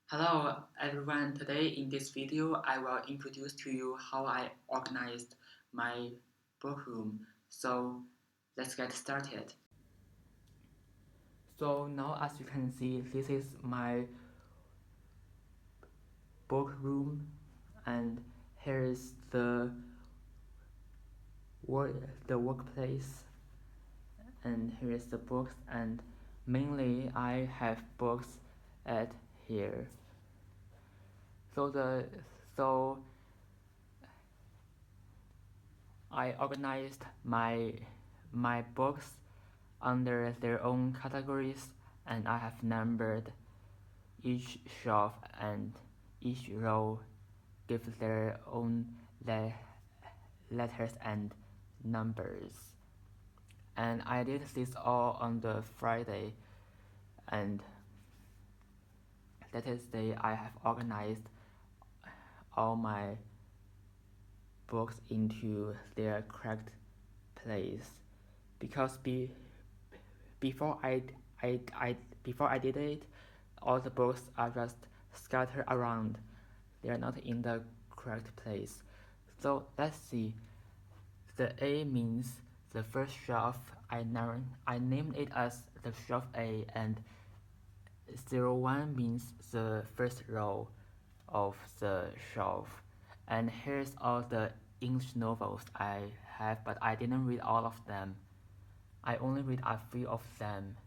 Hello everyone, today in this video I will introduce to you how I organized my book room. So let's get started. So now as you can see, this is my book room and here is the workplace and here is the books, and mainly I have books at here. So I organized my books under their own categories, and I have numbered each shelf, and each row gives their own letters and numbers. And I did this all on the Friday, and that is the day I have organized all my books into their correct place. Because before before I did it, all the books are just scattered around. They are not in the correct place. So let's see. The A means the first shelf. I named it as the shelf A, and 01 means the first row of the shelf. And here's all the English novels I have, but I didn't read all of them. I only read a few of them.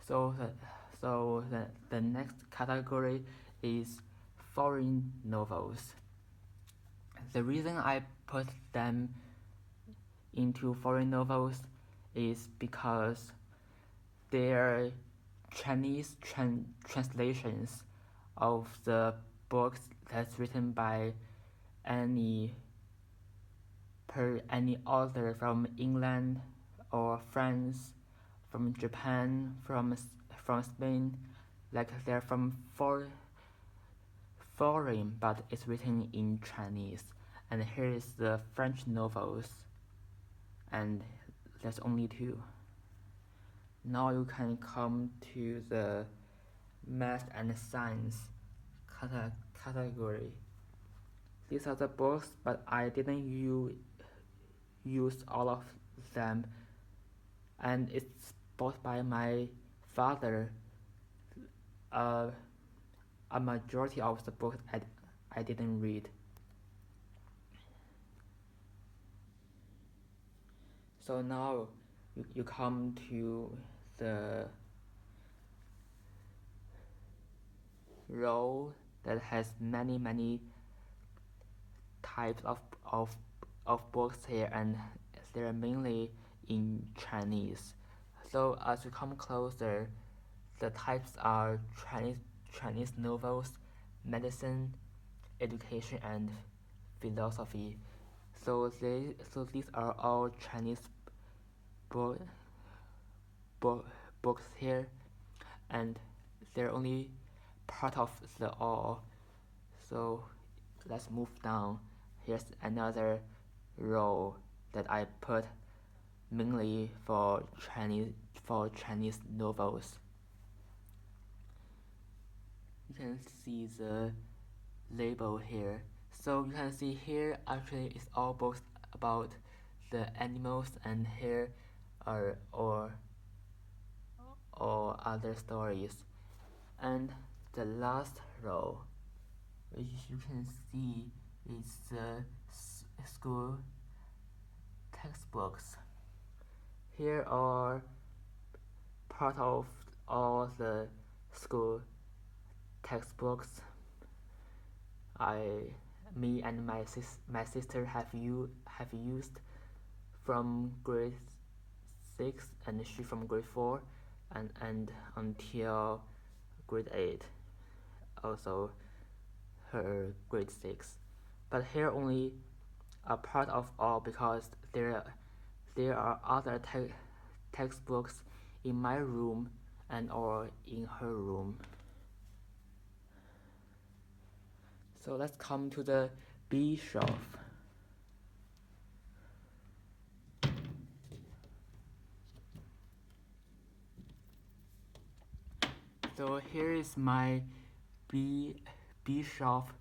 So the next category is foreign novels. The reason I put them into foreign novels is because they're Chinese translations of the books that's written by any any author from England or France, from Japan, from Spain, like they're from foreign, but it's written in Chinese. And here is the French novels, and there's only two. Now you can come to the math and science category. These are the books, but I didn't use all of them, and it's bought by my father. A majority of the books I didn't read. So now you come to the row that has many types of books here, and they're mainly in Chinese. So as you come closer, the types are Chinese novels, medicine, education, and philosophy. So these are all Chinese book, books here, and they're only part of the all. So let's move down. Here's another row that I put mainly for Chinese novels. You can see the label here. So you can see here actually it's all books about the animals, and here are or other stories. And the last row, which you can see, is the school textbooks. Here are part of all the school textbooks me and my sister have used from grade 6, and she from grade 4, and until grade 8, also her grade 6. But here only a part of all, because there are other textbooks in my room and or in her room. So let's come to the B shelf. So here is my B B shelf.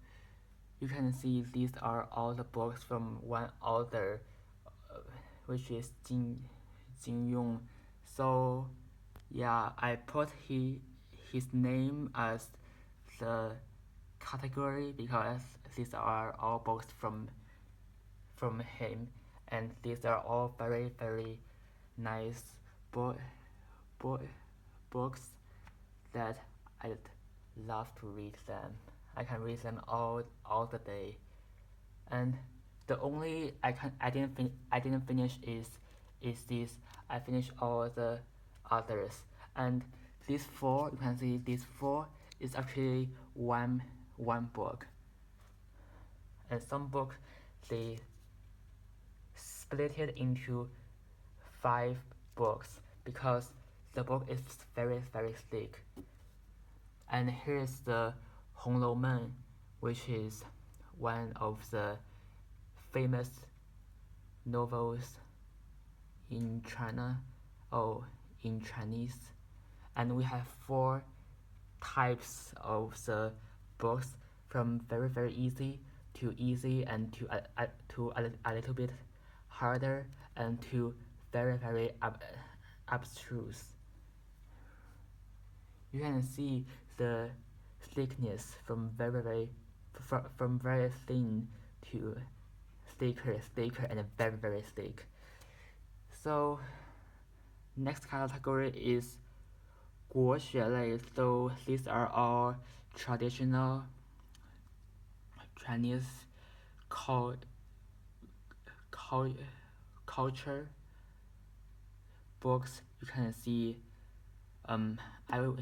You can see these are all the books from one author, which is Jin Yong. So yeah, I put his name as the category because these are all books from him, and these are all very nice bo- bo- books that I love to read them. I can read them all the day, and the only I didn't finish is this. I finished all the others, and these four, you can see these four is actually one book, and some books they split it into 5 books because the book is very thick. And here's the Hong Lou Men, which is one of the famous novels in China or in Chinese. And we have 4 types of the books, from very easy to easy, and to a little bit harder, and to very abstruse. You can see the thickness from from very thin to thicker, and very thick. So next category is 国学类. So these are all traditional Chinese cul- cul- culture books. You can see. I will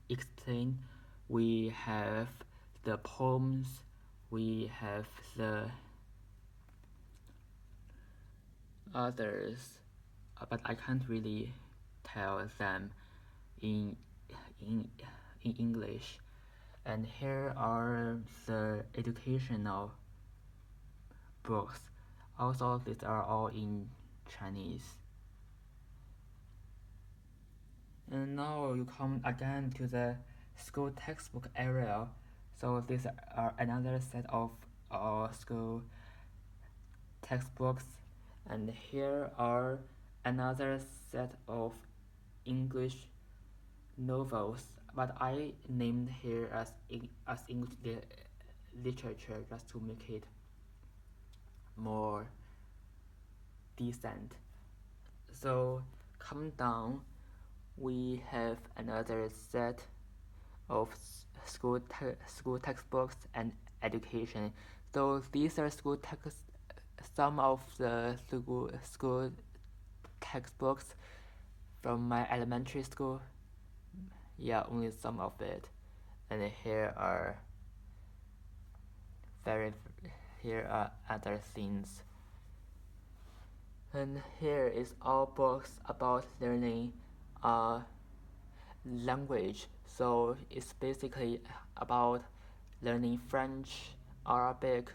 explain. We have the poems. We have the others, but I can't really tell them in in in English. And here are the educational books. Also, these are all in Chinese. And now you come again to the school textbook area. So these are another set of school textbooks, and here are another set of English novels. But I named here as English literature just to make it more decent. So come down, we have another set of school textbooks and education. So these are some of the school textbooks from my elementary school. Yeah, only some of it. And very here are other things. And here is all books about learning language. So it's basically about learning French, Arabic,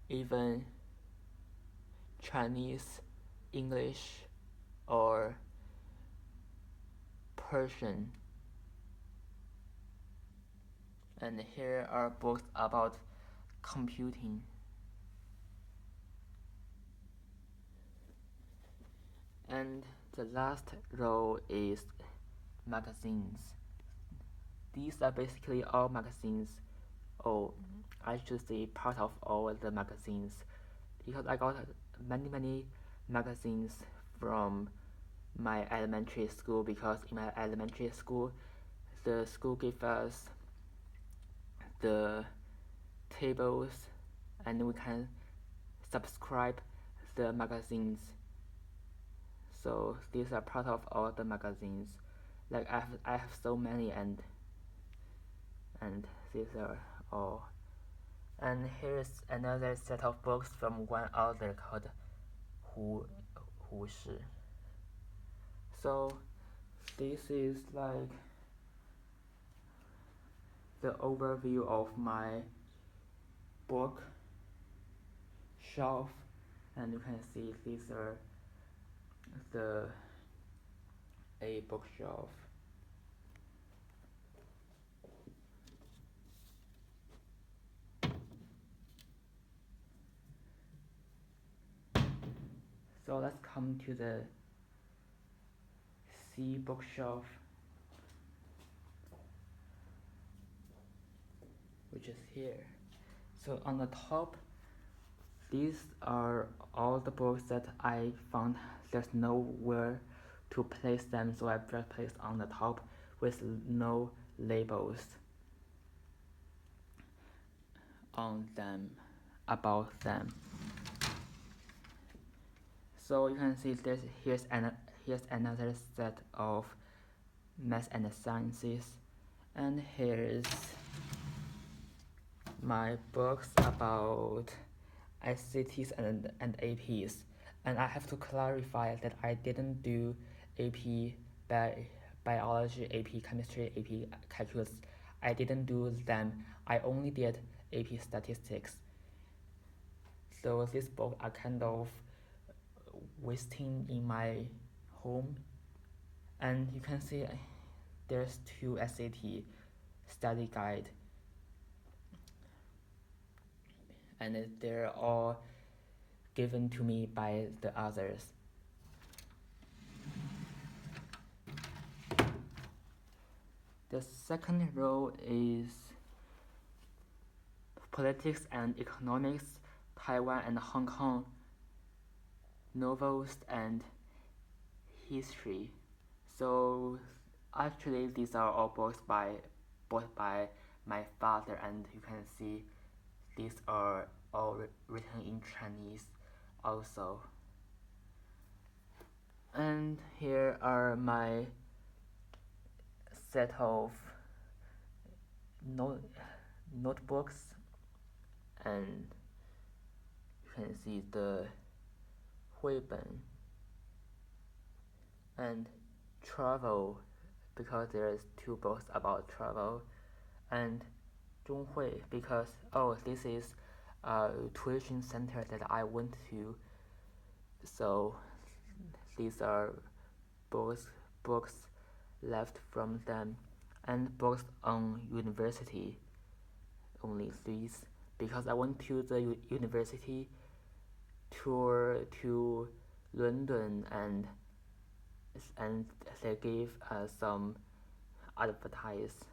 even Chinese, English, or Persian. And here are books about computing. And the last row is magazines. These are basically all magazines. Oh, I should say part of all the magazines, because I got many magazines from my elementary school, because in my elementary school the school gave us the tables and we can subscribe the magazines. So these are part of all the magazines. Like I have so many, and these are all. And here's another set of books from one author called Hu Shi. So this is like the overview of my book shelf, and you can see these are the a bookshelf. So let's come to the C bookshelf, which is here. So on the top, these are all the books that I found there's nowhere to place them, so I just placed on the top with no labels on them, about them. So you can see here's another set of math and sciences, and here's my books about ICTs and APs. And I have to clarify that I didn't do AP biology, AP chemistry, AP calculus. I didn't do them. I only did AP statistics. So these books are kind of wasting in my home. And you can see there's 2 SAT study guide, and they're all given to me by the others. The second row is politics and economics, Taiwan and Hong Kong, novels and history. So actually these are all books bought by my father, and you can see these are all written in Chinese also. And here are my set of notebooks, and you can see the 绘本 and travel, because there's 2 books about travel, and 中会, because this is a tuition center that I went to, so these are books left from them, and books on university, only these, because I went to the university tour to London, and they gave some advertise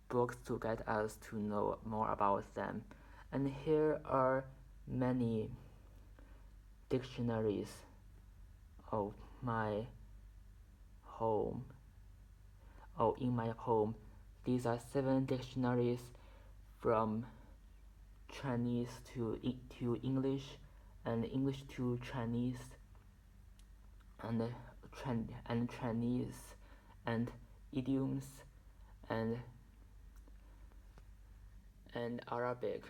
books to get us to know more about them. And here are many dictionaries of my home. In my home, these are 7 dictionaries from Chinese to English, and English to Chinese, and Chinese, and idioms, and Arabic.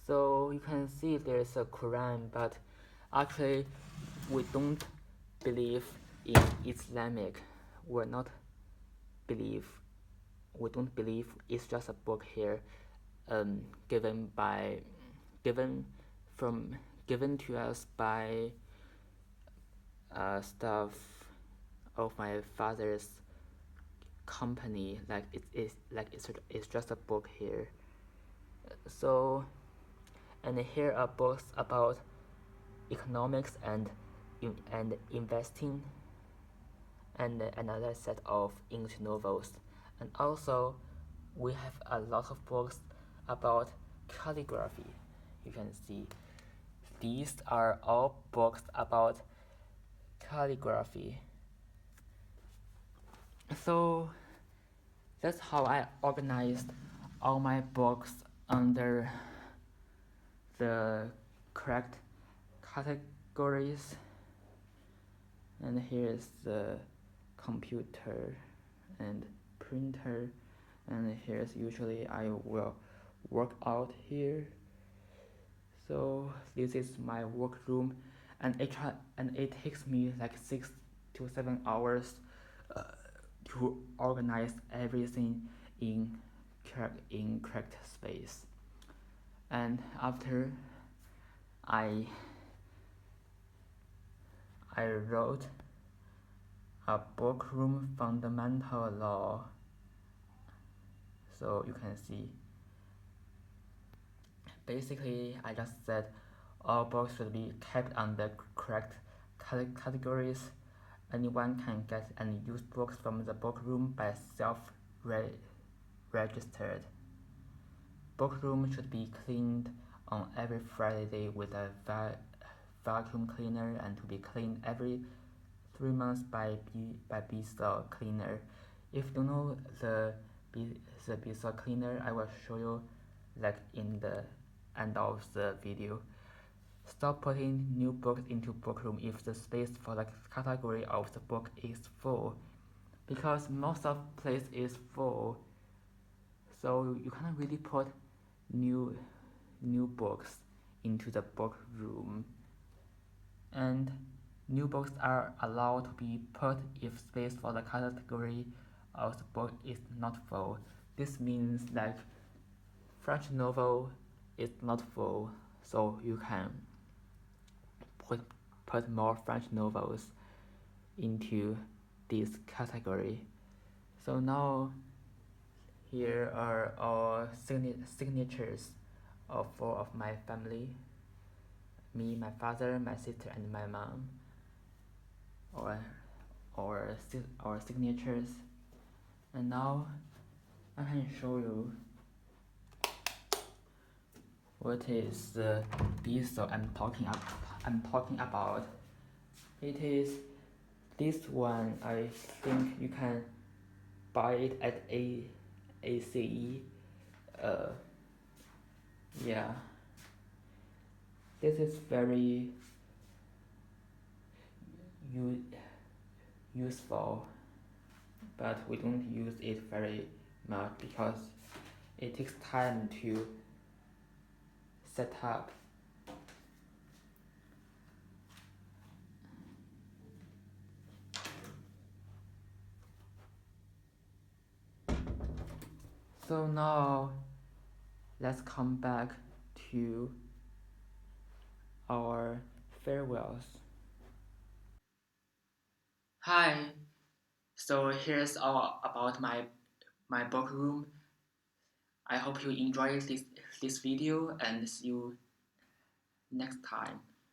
So you can see there's a Quran, but actually we don't believe in Islamic. We don't believe it's just a book here, given to us by staff of my father's company. Like it's just a book here. So, and here are books about economics and investing, and another set of English novels. And also we have a lot of books about calligraphy. You can see these are all books about calligraphy. So that's how I organized all my books under the correct categories. And here's the computer and printer, and here's usually I will work out here. So this is my workroom, and it takes me like 6 to 7 hours to organize everything in correct space. And after I wrote a bookroom fundamental law. So you can see, basically I just said all books should be kept under correct categories. Anyone can get and use books from the bookroom by self-registered. Bookroom should be cleaned on every Friday with a vacuum cleaner and to be cleaned every 3 months by Bissell cleaner. If you don't know the Bissell cleaner, I will show you like in the end of the video. Stop putting new books into bookroom if the space for the category of the book is full, because most of place is full, so you cannot really put new books into the book room. And new books are allowed to be put if space for the category of the book is not full. This means like French novel is not full, so you can put more French novels into this category. So now here are all signatures of four of my family: me, my father, my sister, and my mom. Or signatures. And now I can show you what is the Bissell I'm talking about. It is this one. I think you can buy it at ACE. Yeah, this is very useful, but we don't use it very much because it takes time to set up. So now let's come back to our farewells. Hi, so here's all about my book room. I hope you enjoyed this video and see you next time.